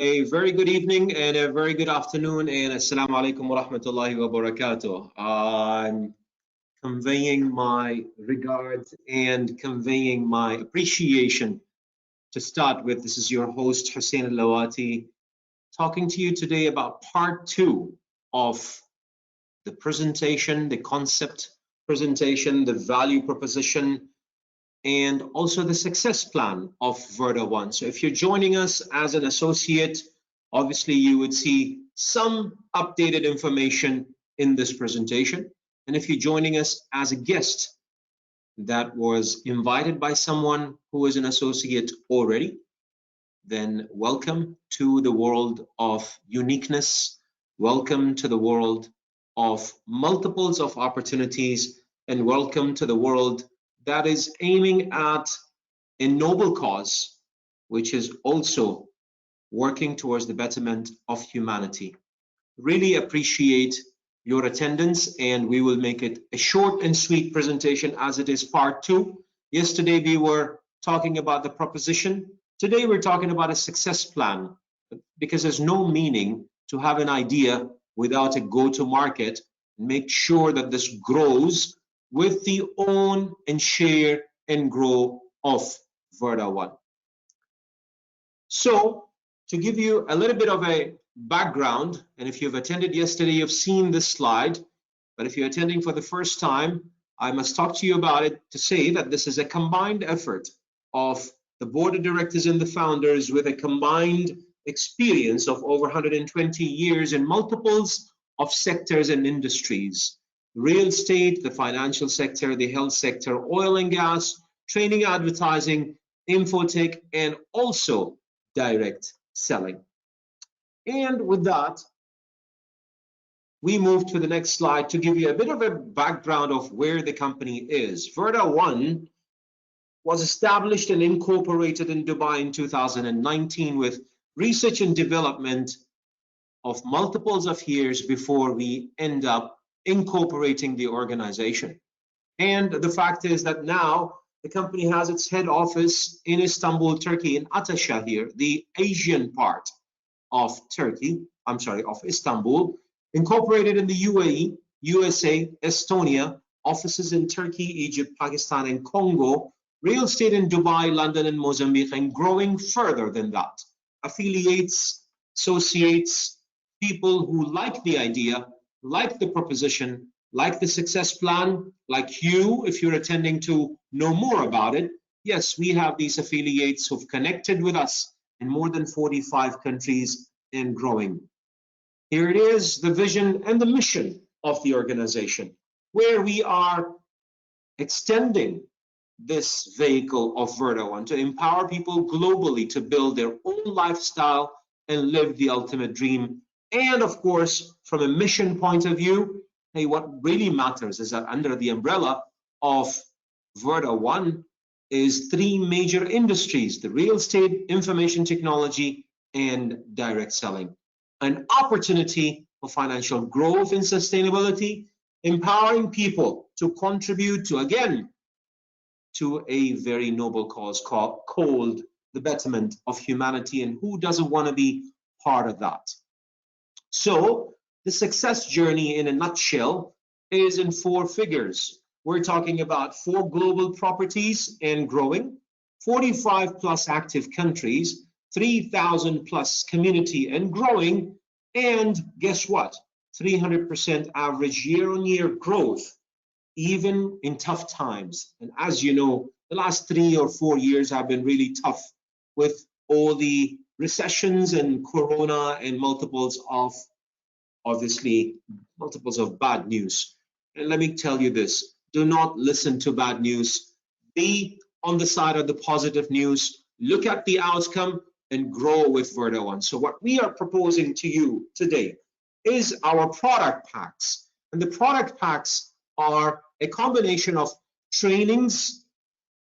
A very good evening and a very good afternoon, and assalamu alaikum wa rahmatullahi wa barakatuh. I'm conveying my regards and conveying my appreciation. To start with, this is your host Hussein Al-Lawati, talking to you today about part 2 of the presentation, the concept presentation, the value proposition, and also the success plan of VRDa1. So if you're joining us as an associate, obviously you would see some updated information in this presentation. And if you're joining us as a guest that was invited by someone who is an associate already, then welcome to the world of uniqueness. Welcome to the world of multiples of opportunities, and welcome to the world that is aiming at a noble cause, which is also working towards the betterment of humanity. Really appreciate your attendance, and we will make it a short and sweet presentation as it is part 2. Yesterday we were talking about the proposition. Today we're talking about a success plan, because there's no meaning to have an idea without a go-to-market. Make sure that this grows with the own and share and grow of VRDa1. So to give you a little bit of a background, and if you've attended yesterday, you've seen this slide, but if you're attending for the first time, I must talk to you about it to say that this is a combined effort of the board of directors and the founders with a combined experience of over 120 years in multiples of sectors and industries. Real estate, the financial sector, the health sector, oil and gas, training, advertising, infotech, and also direct selling. And with that, we move to the next slide to give you a bit of a background of where the company is. VRDa1 was established and incorporated in Dubai in 2019 with research and development of multiples of years before we end up incorporating the organization. And the fact is that now the company has its head office in Istanbul, Turkey, in Ataşehir, the Asian part of Turkey, of Istanbul, incorporated in the UAE, USA, Estonia, offices in Turkey, Egypt, Pakistan, and Congo, real estate in Dubai, London, and Mozambique, and growing further than that. Affiliates, associates, people who like the idea, like the proposition, like the success plan, like you, if you're attending to know more about it. Yes, we have these affiliates who've connected with us in more than 45 countries and growing. Here it is, the vision and the mission of the organization, where we are extending this vehicle of VRDa1 to empower people globally to build their own lifestyle and live the ultimate dream. And of course, from a mission point of view, hey, what really matters is that under the umbrella of VRDa1 is 3 major industries: the real estate, information technology, and direct selling. An opportunity for financial growth and sustainability, empowering people to contribute to, again, to a very noble cause called the betterment of humanity. And who doesn't want to be part of that? So the success journey in a nutshell is in 4 figures. We're talking about 4 global properties and growing, 45 plus active countries, 3,000 plus community and growing, and guess what? 300% average year-on-year growth, even in tough times. And as you know, the last 3 or 4 years have been really tough with all the recessions and corona and multiples of, obviously, multiples of bad news. And let me tell you this, do not listen to bad news. Be on the side of the positive news. Look at the outcome and grow with VRDa1. So what we are proposing to you today is our product packs. And the product packs are a combination of trainings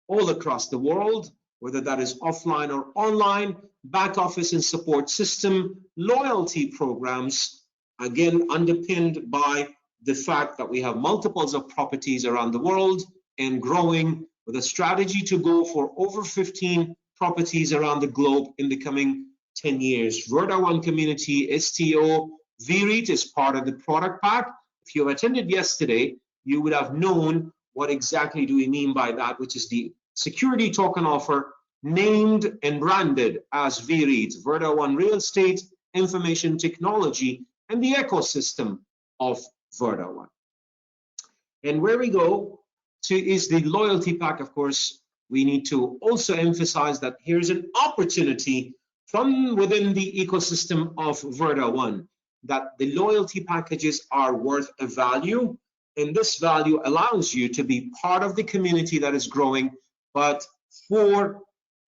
all across the world, whether that is offline or online, back office and support system, loyalty programs, again, underpinned by the fact that we have multiples of properties around the world and growing, with a strategy to go for over 15 properties around the globe in the coming 10 years. VRDa1 community, STO, VREIT is part of the product pack. If you attended yesterday, you would have known what exactly do we mean by that, which is the security token offer named and branded as VREIT, VRDa1 Real Estate Information Technology, and the ecosystem of VRDa1. And where we go to is the loyalty pack. Of course, we need to also emphasize that here's an opportunity from within the ecosystem of VRDa1 that the loyalty packages are worth a value, and this value allows you to be part of the community that is growing. But for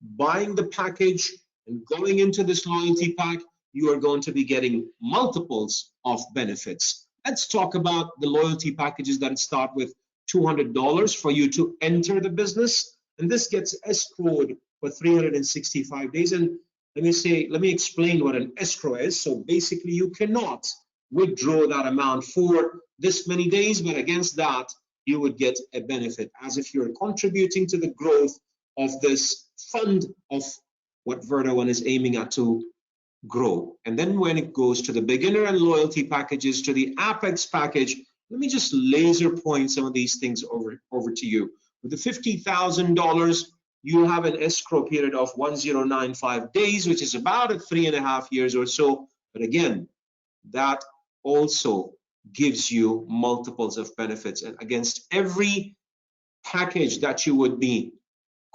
buying the package and going into this loyalty pack, you are going to be getting multiples of benefits. Let's talk about the loyalty packages that start with $200 for you to enter the business, and this gets escrowed for 365 days. And let me explain what an escrow is. So basically, you cannot withdraw that amount for this many days, but against that, you would get a benefit as if you're contributing to the growth of this fund of what VRDa1 is aiming at to grow. And then when it goes to the beginner and loyalty packages, to the Apex package, let me just laser point some of these things over to you. With the $50,000, you have an escrow period of 1095 days, which is about 3.5 years or so. But again, that also gives you multiples of benefits. And against every package that you would be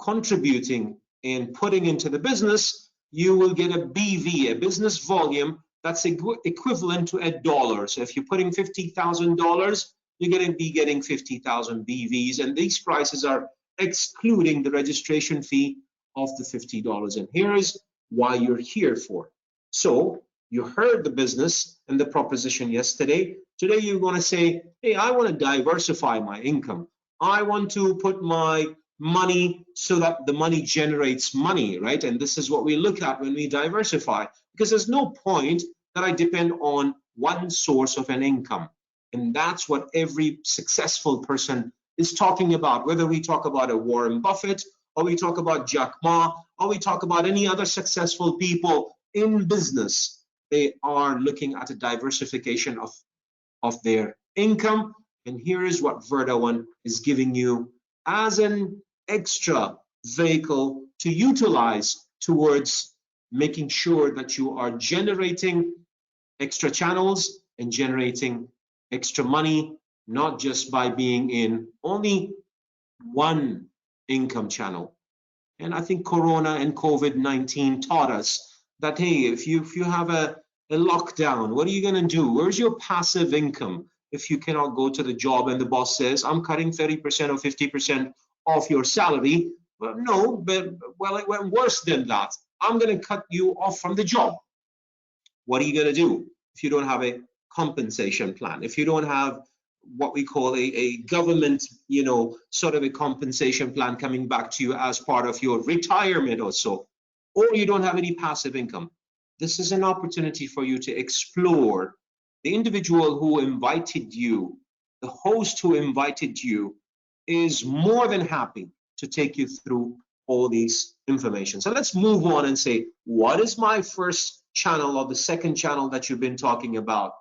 contributing and putting into the business, you will get a BV, a business volume, that's equivalent to $1. So if you're putting $50,000, you're going to be getting 50,000 BVs, and these prices are excluding the registration fee of the $50. And here is why you're here for. So you heard the business and the proposition yesterday. Today you're going to say, hey, I want to diversify my income. I want to put my money so that the money generates money, right? And this is what we look at when we diversify, because there's no point that I depend on one source of an income. And that's what every successful person is talking about, whether we talk about a Warren Buffett, or we talk about Jack Ma, or we talk about any other successful people in business. They are looking at a diversification of their income. And here is what VRDa1 is giving you as an extra vehicle to utilize towards making sure that you are generating extra channels and generating extra money, not just by being in only one income channel. And I think Corona and COVID-19 taught us that, hey, if you have a lockdown, what are you going to do? Where's your passive income if you cannot go to the job and the boss says, I'm cutting 30% or 50% off your salary? Well, no, but well, it went worse than that. I'm going to cut you off from the job. What are you going to do if you don't have a compensation plan? If you don't have what we call a government, sort of a compensation plan coming back to you as part of your retirement or so, or you don't have any passive income, this is an opportunity for you to explore. The individual who invited you, the host who invited you, is more than happy to take you through all these information. So let's move on and say, what is my first channel or the second channel that you've been talking about?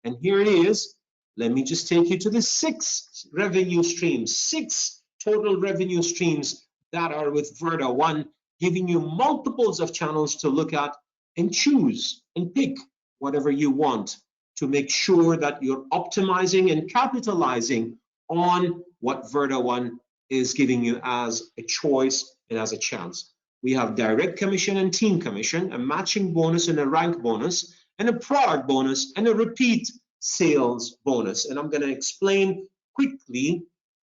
And here it is. Let me just take you to the 6 revenue streams, 6 total revenue streams that are with VRDa1, giving you multiples of channels to look at and choose and pick whatever you want to make sure that you're optimizing and capitalizing on what VRDa1 is giving you as a choice and as a chance. We have direct commission and team commission, a matching bonus and a rank bonus, and a product bonus and a repeat sales bonus. And I'm going to explain quickly,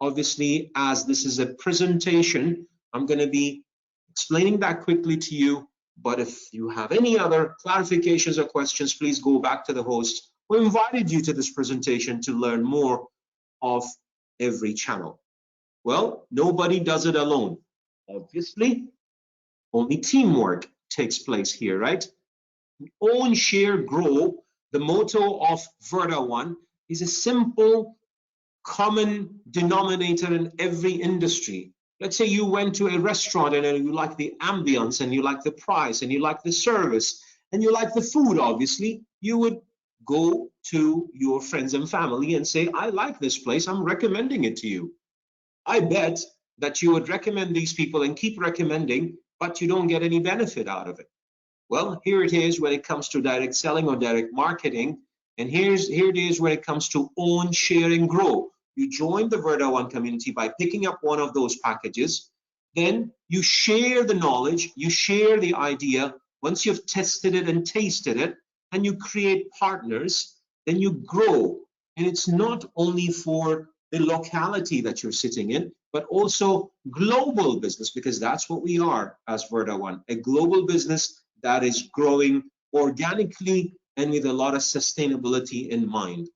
obviously, as this is a presentation, I'm going to be explaining that quickly to you. But if you have any other clarifications or questions, please go back to the host who invited you to this presentation to learn more of every channel. Well, nobody does it alone. Obviously, only teamwork takes place here, right? Own, share, grow. The motto of VRDa1 is a simple common denominator in every industry. Let's say you went to a restaurant and you like the ambience and you like the price and you like the service and you like the food, obviously, you would go to your friends and family and say, I like this place, I'm recommending it to you. I bet that you would recommend these people and keep recommending, but you don't get any benefit out of it. Well, here it is when it comes to direct selling or direct marketing. And here it is when it comes to own, share, and grow. You join the VRDa1 community by picking up one of those packages. Then you share the knowledge, you share the idea. Once you've tested it and tasted it, and you create partners, then you grow. And it's not only for the locality that you're sitting in, but also global business, because that's what we are as VRDa1, a global business that is growing organically and with a lot of sustainability in mind.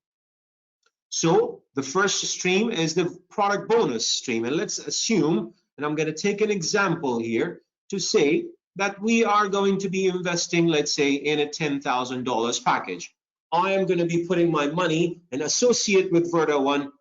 So the first stream is the product bonus stream. And let's assume, and I'm going to take an example here to say that we are going to be investing, let's say, in a $10,000 package. I am going to be putting my money and associate with VRDa1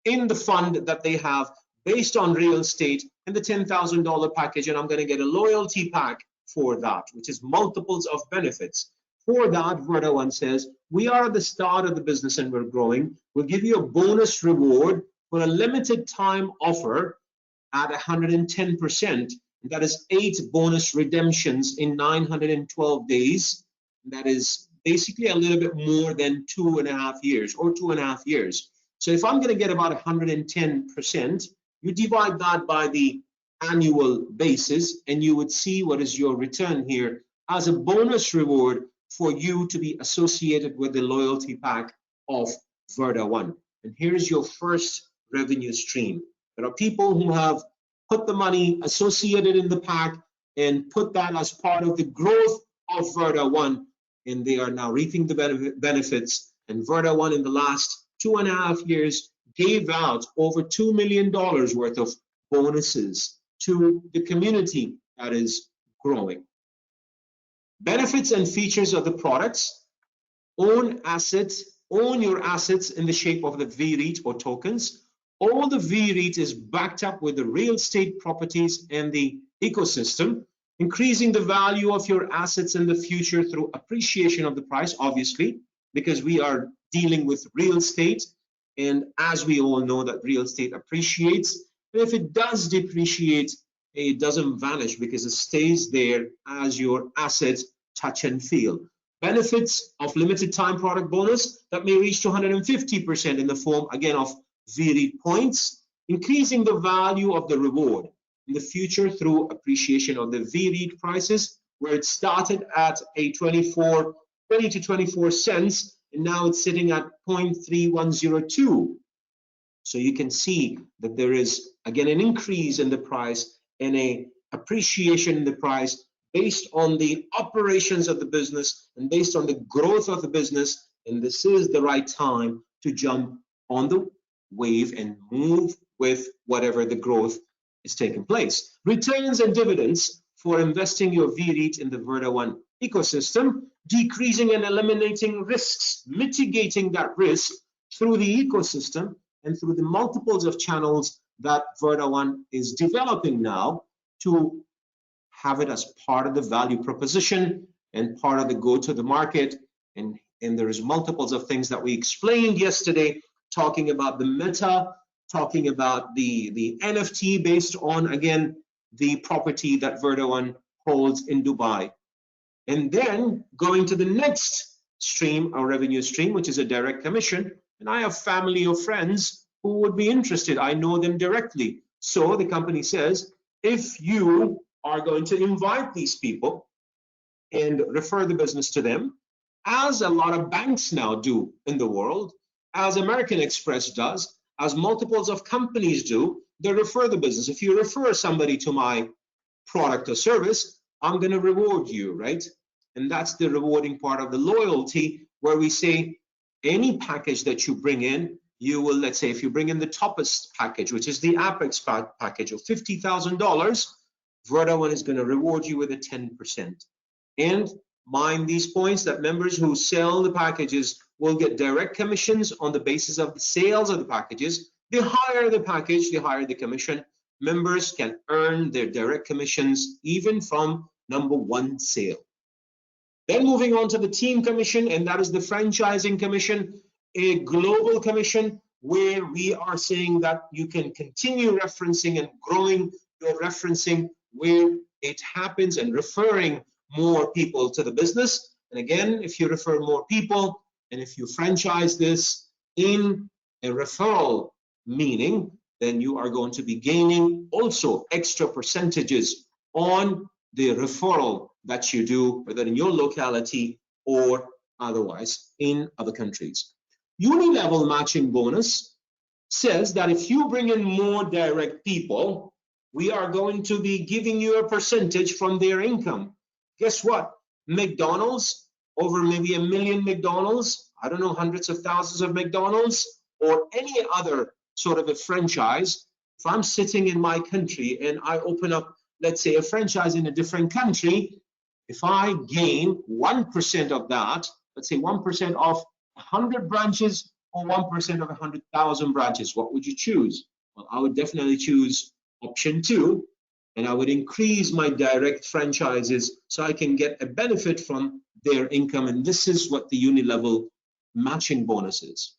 in the fund that they have based on real estate in the $10,000 package, and I'm going to get a loyalty pack for that, which is multiples of benefits. For that, VRDa1 says, we are at the start of the business and we're growing. We'll give you a bonus reward for a limited time offer at 110%. That is 8 bonus redemptions in 912 days. That is basically a little bit more than 2.5 years or 2.5 years. So if I'm going to get about 110%, you divide that by the annual basis, and you would see what is your return here as a bonus reward for you to be associated with the loyalty pack of VRDa1. And here's your first revenue stream. There are people who have put the money associated in the pack and put that as part of the growth of VRDa1, and they are now reaping the benefits. And VRDa1 in the last 2.5 years gave out over $2 million worth of bonuses to the community that is growing. Benefits and features of the products: own assets, own your assets in the shape of the VREIT or tokens. All the VREIT is backed up with the real estate properties and the ecosystem, increasing the value of your assets in the future through appreciation of the price, obviously, because we are dealing with real estate. And as we all know that real estate appreciates, but if it does depreciate, it doesn't vanish because it stays there as your asset, touch and feel. Benefits of limited time product bonus that may reach to 150% in the form, again, of VREIT points, increasing the value of the reward in the future through appreciation of the VREIT prices, where it started at a 20 to 24 cents, and now it's sitting at 0.3102. So you can see that there is, again, an increase in the price and a appreciation in the price based on the operations of the business and based on the growth of the business. And this is the right time to jump on the wave and move with whatever the growth is taking place. Returns and dividends for investing your VREIT in the VRDa1 ecosystem, decreasing and eliminating risks, mitigating that risk through the ecosystem and through the multiples of channels that VRDa1 is developing now to have it as part of the value proposition and part of the go-to the market. And there is multiples of things that we explained yesterday, talking about the meta, talking about the NFT based on, again, the property that VRDa1 holds in Dubai. And then going to the next stream, our revenue stream, which is a direct commission. And I have family or friends who would be interested. I know them directly. So the company says, if you are going to invite these people and refer the business to them, as a lot of banks now do in the world, as American Express does, as multiples of companies do, they refer the business. If you refer somebody to my product or service, I'm going to reward you, right? And that's the rewarding part of the loyalty, where we say any package that you bring in, you will, let's say, if you bring in the toppest package, which is the Apex package of $50,000, VRDa1 is going to reward you with a 10%. And mind these points, that members who sell the packages will get direct commissions on the basis of the sales of the packages. The higher the package, the higher the commission. Members can earn their direct commissions even from #1 sale. Then moving on to the team commission, and that is the franchising commission, a global commission where we are saying that you can continue referencing and growing your referencing where it happens and referring more people to the business. And again, if you refer more people and if you franchise this in a referral meaning, then you are going to be gaining also extra percentages on the referral that you do, whether in your locality or otherwise in other countries. Uni-level matching bonus says that if you bring in more direct people, we are going to be giving you a percentage from their income. Guess what? McDonald's, over maybe 1 million McDonald's, I don't know, hundreds of thousands of McDonald's, or any other sort of a franchise. If I'm sitting in my country and I open up, let's say, a franchise in a different country, if I gain 1% of that, let's say 1% of 100 branches or 1% of 100,000 branches, what would you choose? Well, I would definitely choose option 2, and I would increase my direct franchises so I can get a benefit from their income, and this is what the uni-level matching bonus is.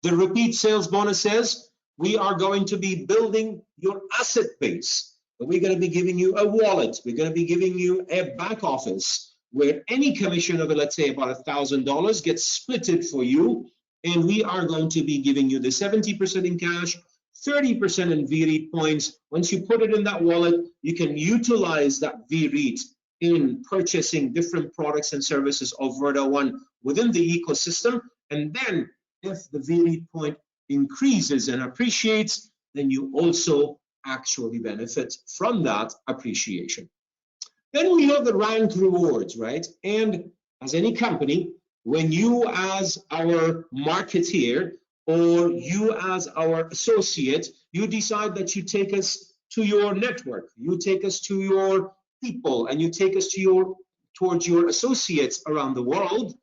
The repeat sales bonus says we are going to be building your asset base. We're going to be giving you a wallet. We're going to be giving you a back office where any commission of, let's say, about $1,000 gets splitted for you, and we are going to be giving you the 70% in cash, 30% in VRDa points. Once you put it in that wallet, you can utilize that VRDa in purchasing different products and services of VRDa1 within the ecosystem. And then if the VRDa point increases and appreciates, then you also actually benefit from that appreciation. Then we have the ranked rewards, right? And as any company, when you as our marketeer or you as our associate, you decide that you take us to your network, you take us to your people, and you take us to towards your associates around the world.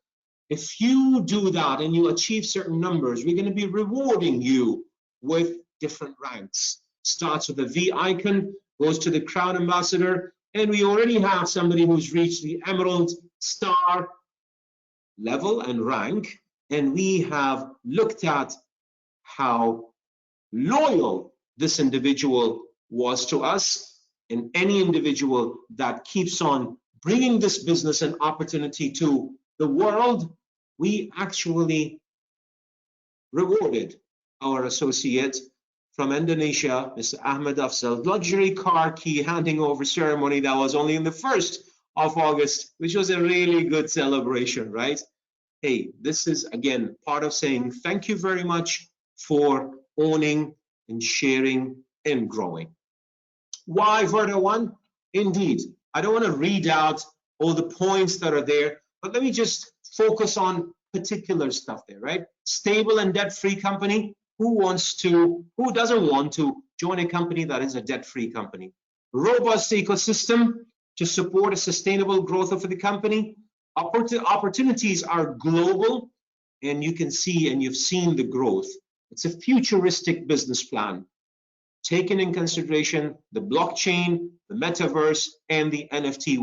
If you do that and you achieve certain numbers, we're going to be rewarding you with different ranks. Starts with a V icon, goes to the Crown Ambassador, and we already have somebody who's reached the Emerald Star level and rank, and we have looked at how loyal this individual was to us, and any individual that keeps on bringing this business and opportunity to the world, we actually rewarded our associate from Indonesia, Mr. Ahmed Afzal, luxury car key handing over ceremony that was only in the 1st of August, which was a really good celebration, right? Hey, this is again part of saying thank you very much for owning and sharing and growing. Why VRDa1? Indeed, I don't want to read out all the points that are there, but let me just focus on particular stuff there, right? Stable and debt-free company. Who doesn't want to join a company that is a debt-free company? Robust ecosystem to support a sustainable growth of the company. Opportunities are global, and you can see and you've seen the growth. It's a futuristic business plan, taking in consideration the blockchain, the metaverse, and the NFT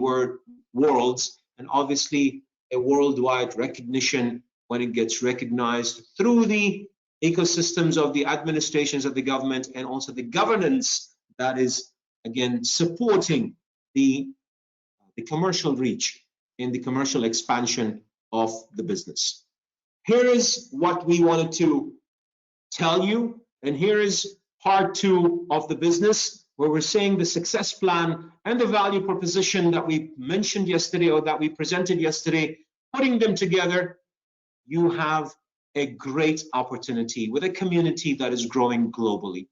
worlds, and obviously a worldwide recognition when it gets recognized through the ecosystems of the administrations of the government and also the governance that is, again, supporting the commercial reach and the commercial expansion of the business. Here is what we wanted to tell you, and here is part 2 of the business, where we're saying the success plan and the value proposition that we mentioned yesterday or that we presented yesterday, putting them together, you have a great opportunity with a community that is growing globally.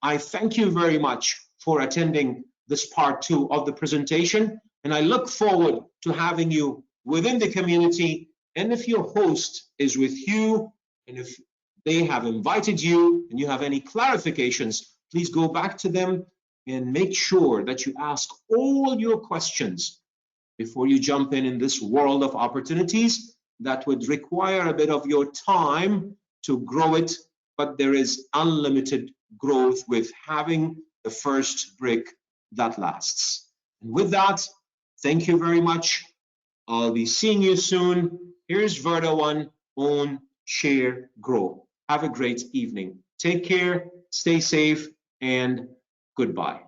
I thank you very much for attending this part 2 of the presentation, and I look forward to having you within the community. And if your host is with you, and if they have invited you and you have any clarifications, please go back to them and make sure that you ask all your questions before you jump in this world of opportunities that would require a bit of your time to grow it, but there is unlimited growth with having the first brick that lasts. And with that, thank you very much. I'll be seeing you soon. Here's VRDa1, own, share, grow. Have a great evening. Take care, stay safe, and goodbye.